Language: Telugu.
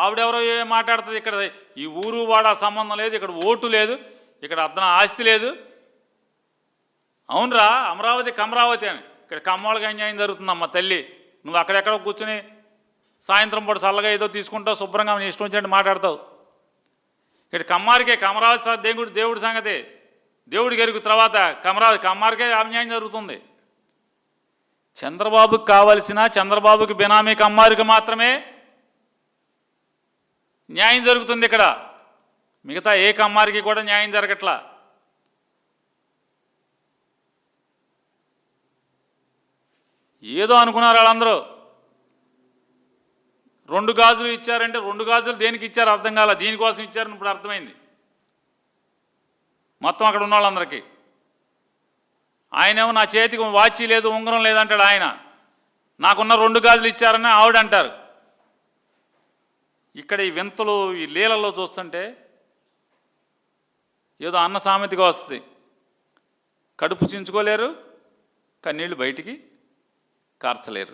ఆవిడెవరో ఏం మాట్లాడుతుంది. ఇక్కడ ఈ ఊరు వాడ సంబంధం లేదు, ఇక్కడ ఓటు లేదు, ఇక్కడ అర్థం ఆస్తి లేదు. అవునరా, అమరావతి కమరావతి అని ఇక్కడ కమ్మోళ్ళకి అన్యాయం జరుగుతుందమ్మ తల్లి. నువ్వు అక్కడెక్కడ కూర్చుని సాయంత్రం పూట చల్లగా ఏదో తీసుకుంటావు, శుభ్రంగా నీ ఇష్టం వచ్చినట్టు మాట్లాడతావు. ఇక్కడ కమ్మారికే కమరావతి దేవుడి సంగతి దేవుడికి ఎరుగు. తర్వాత కమ్మారికే అన్యాయం జరుగుతుంది. చంద్రబాబుకి కావలసిన చంద్రబాబుకి బినామీ కమ్మారికి మాత్రమే న్యాయం జరుగుతుంది ఇక్కడ. మిగతా ఏ కమ్మారికి కూడా న్యాయం జరగట్లా. ఏదో అనుకున్నారు వాళ్ళందరూ. 2 గాజులు ఇచ్చారంటే 2 గాజులు దేనికి ఇచ్చారు అర్థం కాల. దీనికోసం ఇచ్చారని ఇప్పుడు అర్థమైంది మొత్తం అక్కడ ఉన్న వాళ్ళందరికీ. ఆయనేమో నా చేతికి వాచి లేదు, ఉంగరం లేదంటాడు ఆయన. నాకున్న 2 గాజులు ఇచ్చారని ఆవిడ అంటారు. ఇక్కడ ఈ వింతలు ఈ లీలలో చూస్తుంటే ఏదో అన్న సామెతగా వస్తుంది. కడుపు చించుకోలేరు, కన్నీళ్ళు బయటికి కార్చలేరు.